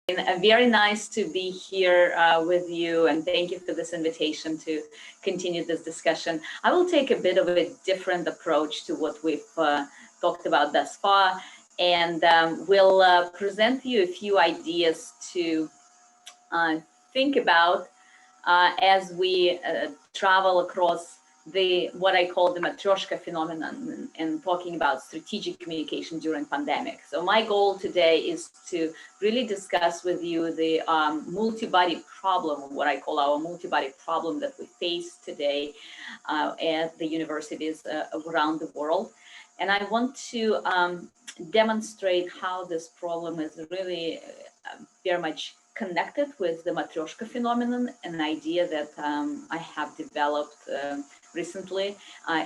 Very nice to be here with you, and thank you for this invitation to continue this discussion. I will take a bit of a different approach to what we've talked about thus far, and we'll present you a few ideas to think about as we travel across what I call the matryoshka phenomenon, and talking about strategic communication during pandemic. So my goal today is to really discuss with you the multi-body problem, what I call our multi-body problem that we face today at the universities around the world. And I want to demonstrate how this problem is really very much connected with the matryoshka phenomenon, an idea that I have developed recently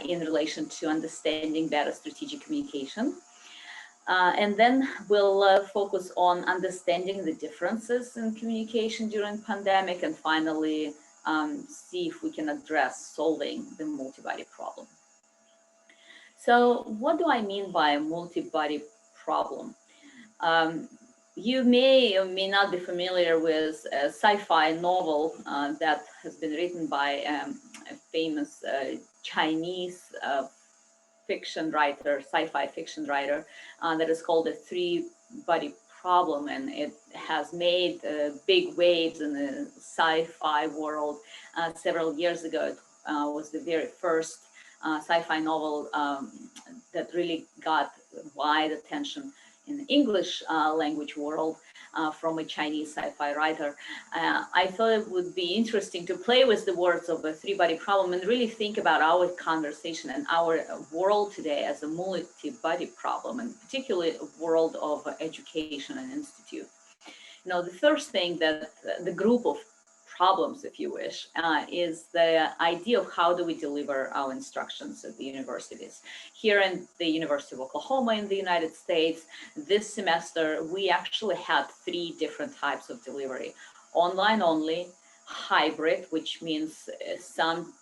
in relation to understanding better strategic communication. And then we'll focus on understanding the differences in communication during pandemic, and finally see if we can address solving the multi-body problem. So what do I mean by a multi-body problem? You may or may not be familiar with a sci-fi novel that has been written by a famous Chinese fiction writer, sci-fi fiction writer, that is called the three-body problem, and it has made big waves in the sci-fi world. Several years ago, it was the very first sci-fi novel that really got wide attention in the English language world from a Chinese sci-fi writer. I thought it would be interesting to play with the words of a three-body problem and really think about our conversation and our world today as a multi-body problem, and particularly a world of education and institute. You know, the first thing that the group of problems, if you wish, is the idea of how do we deliver our instructions at the universities. Here in the University of Oklahoma in the United States, this semester, we actually had three different types of delivery: online only, hybrid, which means some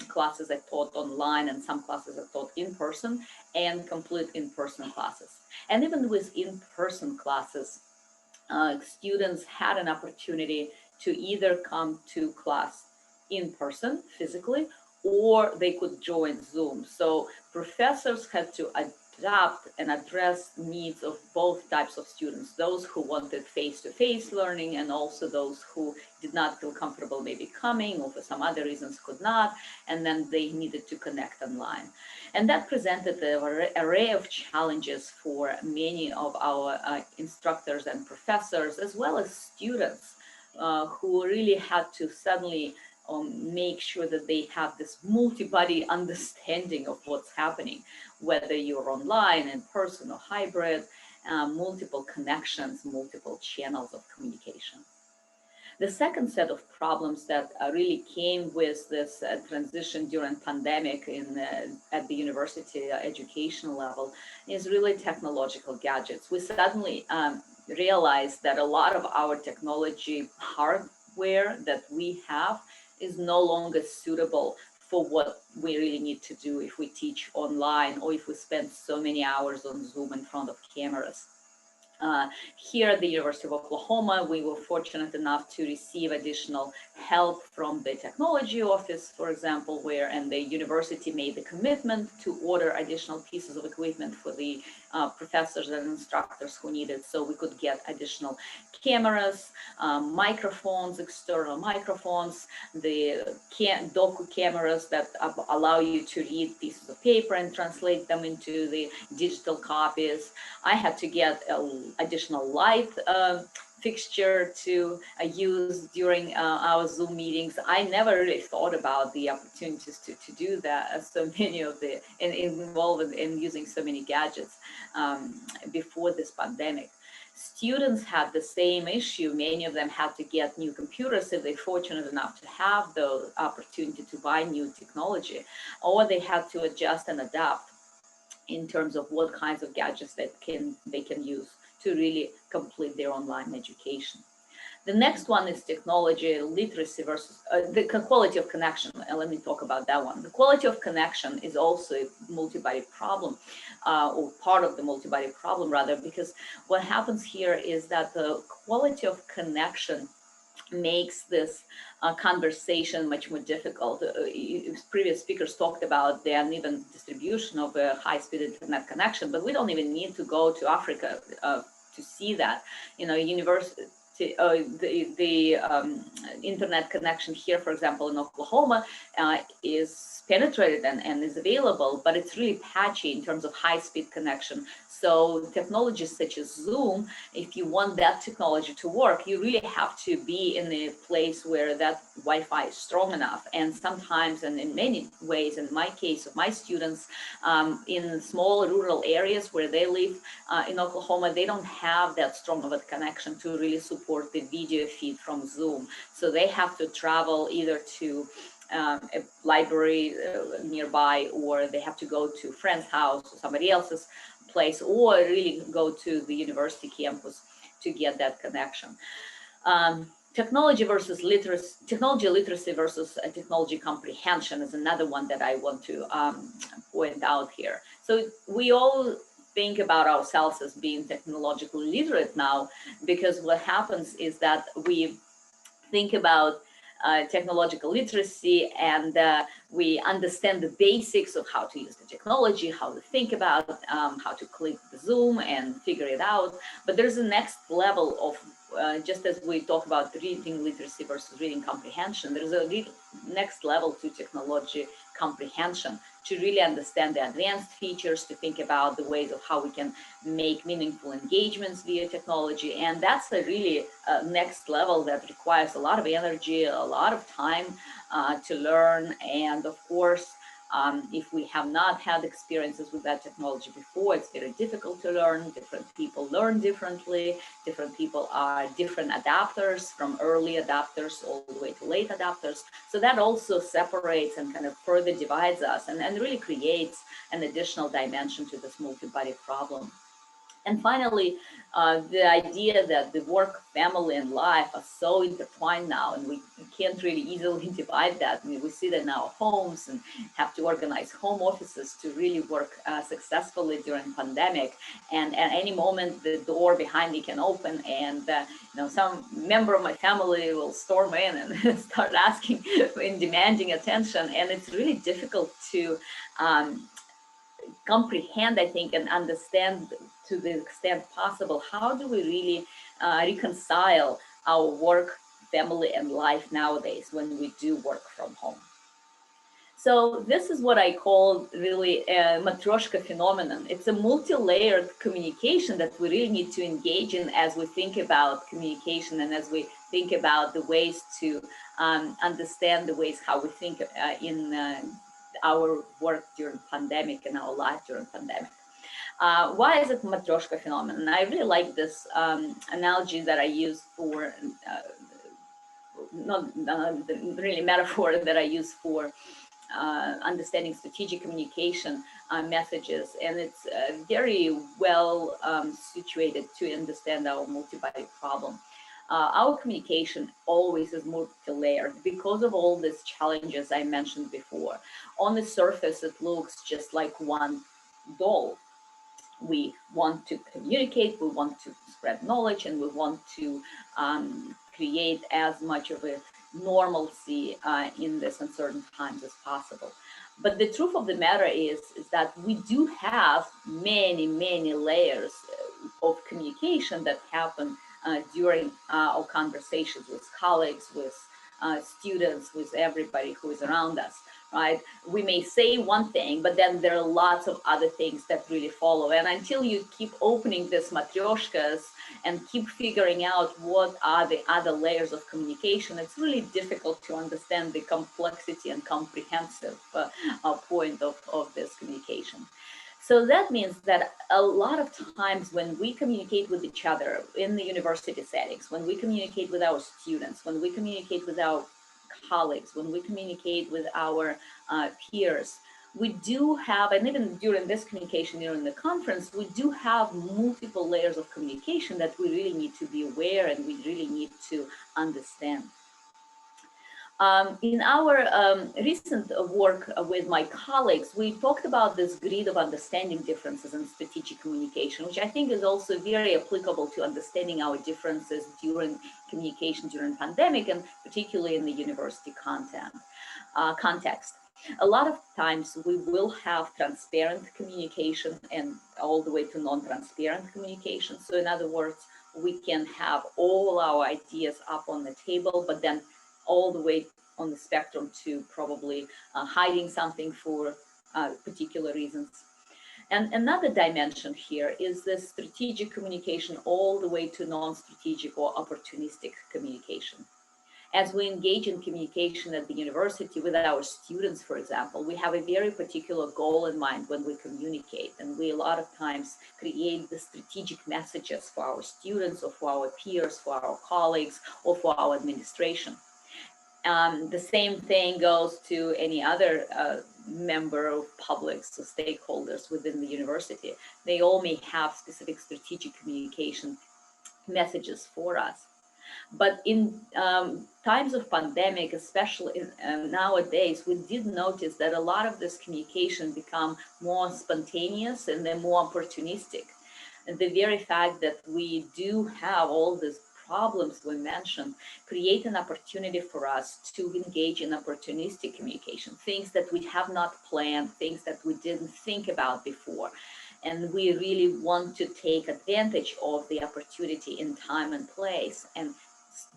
classes are taught online and some classes are taught in person, and complete in-person classes. And even with in-person classes, students had an opportunity to either come to class in person physically, or they could join Zoom. So professors had to adapt and address needs of both types of students, those who wanted face-to-face learning and also those who did not feel comfortable maybe coming, or for some other reasons could not, and then they needed to connect online. And that presented an array of challenges for many of our instructors and professors, as well as students, who really had to suddenly make sure that they have this multi-body understanding of what's happening, whether you're online, in person, or hybrid, multiple connections, multiple channels of communication. The second set of problems that really came with this transition during pandemic at the university educational level is really technological gadgets. We suddenly realized that a lot of our technology hardware that we have is no longer suitable for what we really need to do if we teach online, or if we spend so many hours on Zoom in front of cameras. Here at the University of Oklahoma, we were fortunate enough to receive additional help from the technology office, for example, and the university made the commitment to order additional pieces of equipment for the professors and instructors who needed, so we could get additional cameras, microphones, external microphones, the docu cameras that allow you to read pieces of paper and translate them into the digital copies. I had to get additional light fixture to use during our Zoom meetings. I never really thought about the opportunities to do that, so many of the involved in using so many gadgets before this pandemic. Students had the same issue. Many of them had to get new computers if they're fortunate enough to have the opportunity to buy new technology, or they had to adjust and adapt in terms of what kinds of gadgets that they can use to really complete their online education. The next one is technology literacy versus the quality of connection. And let me talk about that one. The quality of connection is also a multi-body problem, or part of the multi-body problem rather, because what happens here is that the quality of connection makes this conversation much more difficult. Previous speakers talked about the uneven distribution of a high-speed internet connection, but we don't even need to go to Africa to see that. You know, the internet connection here, for example, in Oklahoma, is penetrated and is available, but it's really patchy in terms of high-speed connection. So technologies such as Zoom, if you want that technology to work, you really have to be in a place where that Wi-Fi is strong enough. And sometimes, and in many ways, in my case of my students, in small rural areas where they live in Oklahoma, they don't have that strong of a connection to really support the video feed from Zoom. So they have to travel either to a library nearby, or they have to go to a friend's house or somebody else's place, or really go to the university campus to get that connection. Technology literacy versus technology comprehension is another one that I want to point out here. So we all think about ourselves as being technologically literate now, because what happens is that we think about technological literacy, and we understand the basics of how to use the technology, how to think about how to click the Zoom and figure it out. But there's a next level of, just as we talk about reading literacy versus reading comprehension, there's a next level to technology comprehension, to really understand the advanced features, to think about the ways of how we can make meaningful engagements via technology. And that's a really next level that requires a lot of energy, a lot of time to learn. And of course, if we have not had experiences with that technology before, it's very difficult to learn. Different people learn differently. Different people are different adapters, from early adapters all the way to late adapters. So that also separates and kind of further divides us, and really creates an additional dimension to this multi-body problem. And finally, the idea that the work, family, and life are so intertwined now, and we can't really easily divide that. I mean, we sit in our homes and have to organize home offices to really work successfully during pandemic. And at any moment, the door behind me can open, and some member of my family will storm in and start asking and demanding attention. And it's really difficult to comprehend, I think, and understand to the extent possible, how do we really reconcile our work, family, and life nowadays when we do work from home. So this is what I call really a matryoshka phenomenon. It's a multi-layered communication that we really need to engage in as we think about communication, and as we think about the ways to understand the ways how we think in our work during pandemic and our life during pandemic. Why is it matryoshka phenomenon? I really like this analogy that I use for, not really metaphor that I use for understanding strategic communication messages, and it's very well situated to understand our multi-body problem. Our communication always is multi-layered because of all these challenges I mentioned before. On the surface, it looks just like one doll. We want to communicate, we want to spread knowledge, and we want to create as much of a normalcy in this uncertain times as possible. But the truth of the matter is that we do have many, many layers of communication that happen during our conversations with colleagues, with students, with everybody who is around us. Right? We may say one thing, but then there are lots of other things that really follow. And until you keep opening these matryoshkas and keep figuring out what are the other layers of communication, it's really difficult to understand the complexity and comprehensive point of this communication. So that means that a lot of times when we communicate with each other in the university settings, when we communicate with our students, when we communicate with our colleagues, when we communicate with our peers, we do have, and even during this communication, during the conference, we do have multiple layers of communication that we really need to be aware and we really need to understand. In our recent work with my colleagues, we talked about this grid of understanding differences in strategic communication, which I think is also very applicable to understanding our differences during communication during pandemic, and particularly in the university context. A lot of times we will have transparent communication and all the way to non-transparent communication. So in other words, we can have all our ideas up on the table, but then all the way on the spectrum to probably hiding something for particular reasons. And another dimension here is the strategic communication all the way to non-strategic or opportunistic communication. As we engage in communication at the university with our students, for example, we have a very particular goal in mind when we communicate, and we a lot of times create the strategic messages for our students or for our peers, for our colleagues, or for our administration. The same thing goes to any other member of publics or stakeholders within the university. They all may have specific strategic communication messages for us. But in times of pandemic, especially nowadays, we did notice that a lot of this communication become more spontaneous and then more opportunistic. And the very fact that we do have all these problems we mentioned create an opportunity for us to engage in opportunistic communication, things that we have not planned, things that we didn't think about before. And we really want to take advantage of the opportunity in time and place and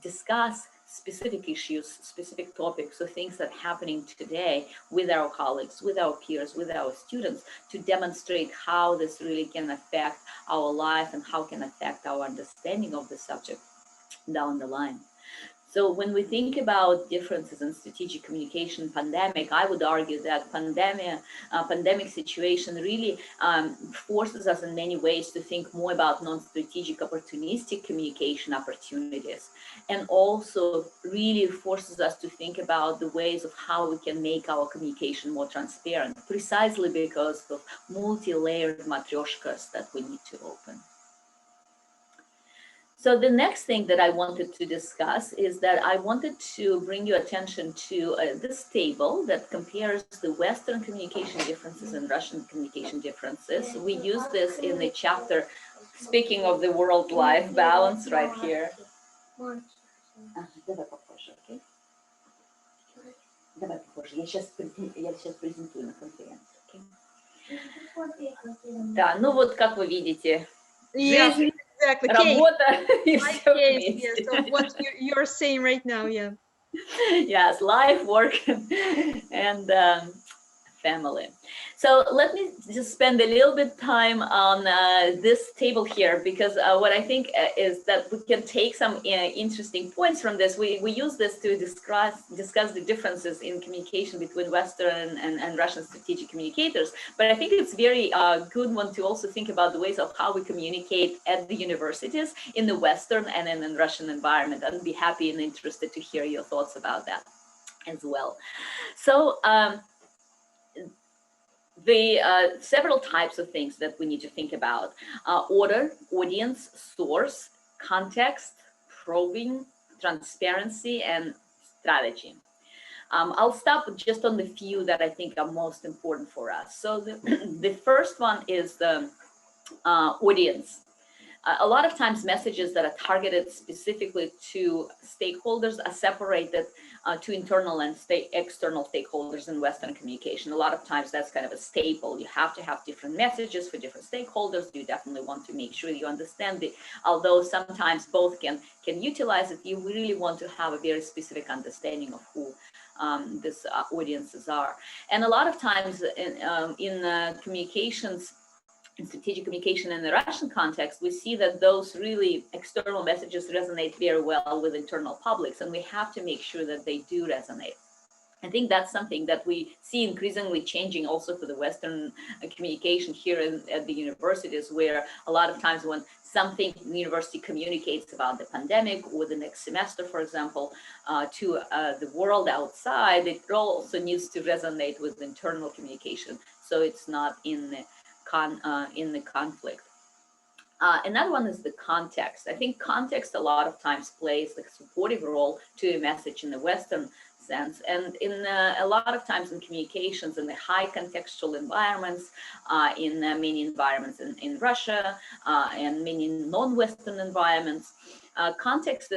discuss specific issues, specific topics, or things that are happening today with our colleagues, with our peers, with our students, to demonstrate how this really can affect our life and how can affect our understanding of the subject down the line. So when we think about differences in strategic communication pandemic, I would argue that pandemic situation really forces us in many ways to think more about non-strategic opportunistic communication opportunities, and also really forces us to think about the ways of how we can make our communication more transparent, precisely because of multi-layered matryoshkas that we need to open. So the next thing that I wanted to discuss is that I wanted to bring your attention to this table that compares the Western communication differences and Russian communication differences. We use this in the chapter, speaking of the world-life balance right here. Да, ну вот как вы видите, жизнь. Exactly. Работа и все Case, yes, so what you're saying right now, yeah. Yes, life, work, and family. So let me just spend a little bit time on this table here, because what I think is that we can take some interesting points from this. We use this to discuss the differences in communication between Western and Russian strategic communicators. But I think it's very good one to also think about the ways of how we communicate at the universities in the Western and in the Russian environment. I'd be happy and interested to hear your thoughts about that as well. So the several types of things that we need to think about: order, audience, source, context, probing, transparency, and strategy. I'll stop just on the few that I think are most important for us. So the first one is the audience. A lot of times messages that are targeted specifically to stakeholders are separated to internal and external stakeholders in Western communication. A lot of times that's kind of a staple. You have to have different messages for different stakeholders. You definitely want to make sure you understand it. Although sometimes both can utilize it, you really want to have a very specific understanding of who these audiences are. And a lot of times in communications, in strategic communication in the Russian context, we see that those really external messages resonate very well with internal publics, and we have to make sure that they do resonate. I think that's something that we see increasingly changing also for the Western communication here at the universities, where a lot of times when something the university communicates about the pandemic or the next semester, for example, to the world outside, it also needs to resonate with internal communication, so it's not in the conflict. Another one is the context. I think context a lot of times plays the supportive role to a message in the Western sense, and in a lot of times in communications in the high contextual environments, in many environments in Russia and many non-Western environments, context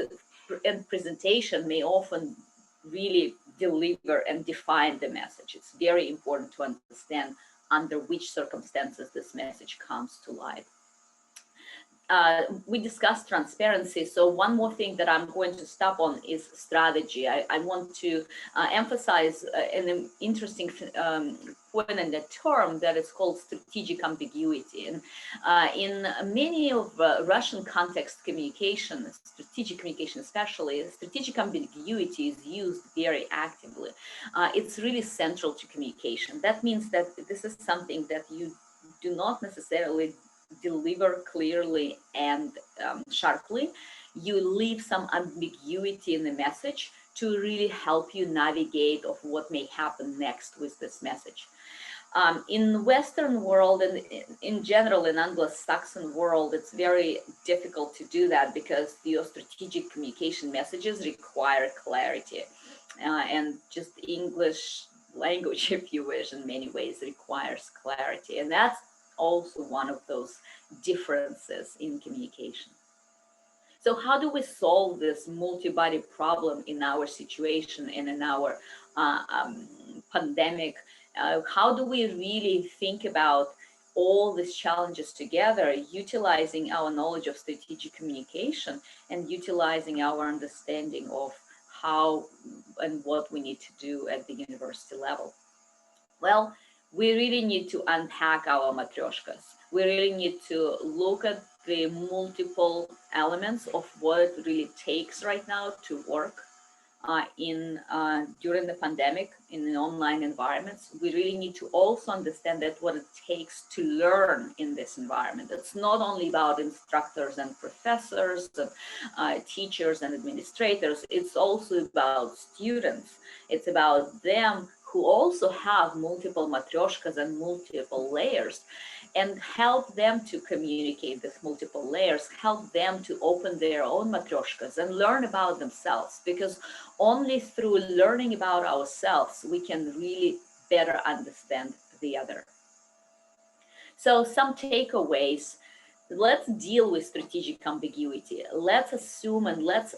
and presentation may often really deliver and define the message. It's very important to understand under which circumstances this message comes to life. We discussed transparency, so one more thing that I'm going to stop on is strategy. I want to emphasize an interesting point in the term that is called strategic ambiguity. And in many of Russian context communication, strategic communication especially, strategic ambiguity is used very actively. It's really central to communication. That means that this is something that you do not necessarily deliver clearly and sharply. You leave some ambiguity in the message to really help you navigate of what may happen next with this message. In the Western world and in general in Anglo-Saxon world, it's very difficult to do that because your strategic communication messages require clarity, and just English language, if you wish, in many ways requires clarity, and that's also one of those differences in communication. So how do we solve this multi-body problem in our situation and in our pandemic? How do we really think about all these challenges together, utilizing our knowledge of strategic communication and utilizing our understanding of how and what we need to do at the university level? Well, we really need to unpack our matryoshkas. We really need to look at the multiple elements of what it really takes right now to work during the pandemic in the online environments. We really need to also understand that what it takes to learn in this environment. It's not only about instructors and professors, and, teachers and administrators. It's also about students. It's about them who also have multiple matryoshkas and multiple layers, and help them to communicate these multiple layers, help them to open their own matryoshkas and learn about themselves, because only through learning about ourselves we can really better understand the other. So some takeaways. Let's deal with strategic ambiguity. Let's assume and let's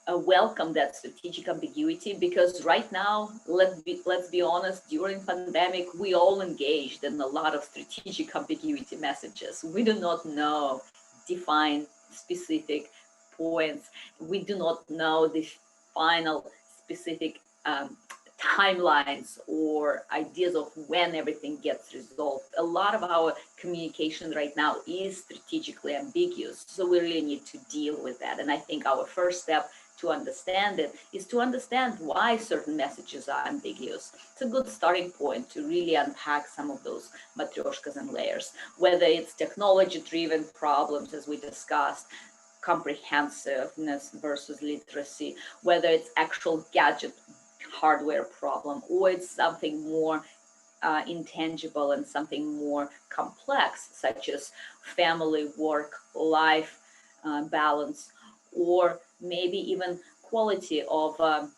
welcome that strategic ambiguity, because right now, let's be honest, during pandemic, we all engaged in a lot of strategic ambiguity messages. We do not know define specific points. We do not know the final specific timelines or ideas of when everything gets resolved. A lot of our communication right now is strategically ambiguous, so we really need to deal with that. And I think our first step to understand it is to understand why certain messages are ambiguous. It's a good starting point to really unpack some of those matryoshkas and layers, whether it's technology-driven problems, as we discussed, comprehensiveness versus literacy, whether it's actual gadget hardware problem, or it's something more intangible and something more complex, such as family, work, life balance, or maybe even quality of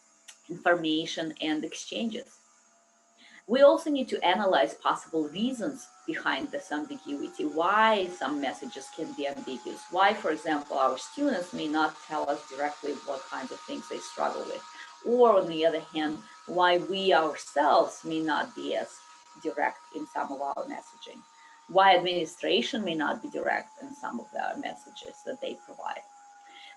information and exchanges. We also need to analyze possible reasons behind this ambiguity, why some messages can be ambiguous, why, for example, our students may not tell us directly what kinds of things they struggle with, or on the other hand, why we ourselves may not be as direct in some of our messaging, why administration may not be direct in some of our messages that they provide.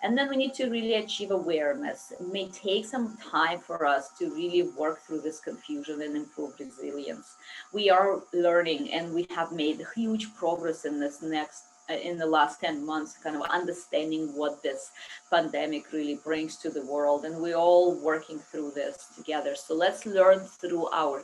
And then we need to really achieve awareness. It may take some time for us to really work through this confusion and improve resilience. We are learning, and we have made huge progress in this in the last 10 months, kind of understanding what this pandemic really brings to the world, and we're all working through this together. So let's learn through our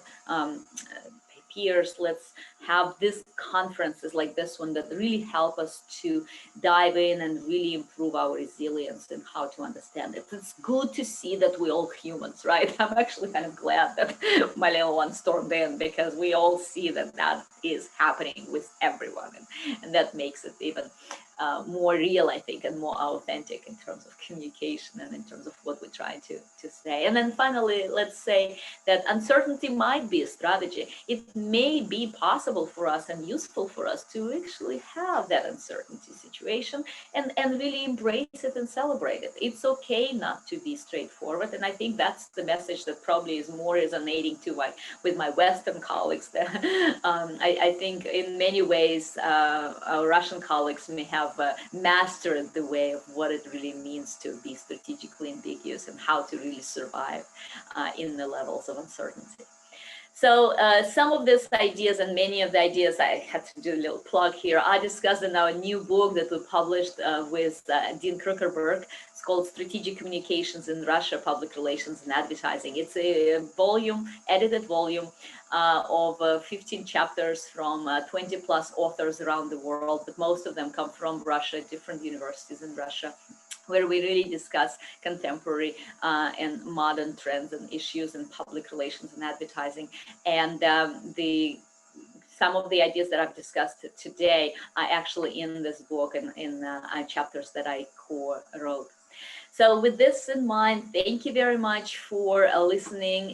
peers. Let's have these conferences like this one that really help us to dive in and really improve our resilience and how to understand it. It's good to see that we're all humans, right? I'm actually kind of glad that my little one stormed in, because we all see that that is happening with everyone, and that makes it even more real, I think, and more authentic in terms of communication and in terms of what we're trying to say. And then finally, let's say that uncertainty might be a strategy. It may be possible for us and useful for us to actually have that uncertainty situation and really embrace it and celebrate it. It's okay not to be straightforward. And I think that's the message that probably is more resonating with my Western colleagues. I think in many ways, our Russian colleagues may have mastered the way of what it really means to be strategically ambiguous and how to really survive in the levels of uncertainty. So some of these ideas and many of the ideas, I had to do a little plug here, are discussed in our new book that we published with Dean Krukerberg. It's called Strategic Communications in Russia, Public Relations and Advertising. It's a volume, edited volume of 15 chapters from 20 plus authors around the world, but most of them come from Russia, different universities in Russia, where we really discuss contemporary and modern trends and issues in public relations and advertising. And some of the ideas that I've discussed today are actually in this book and in chapters that I co-wrote. So with this in mind, thank you very much for listening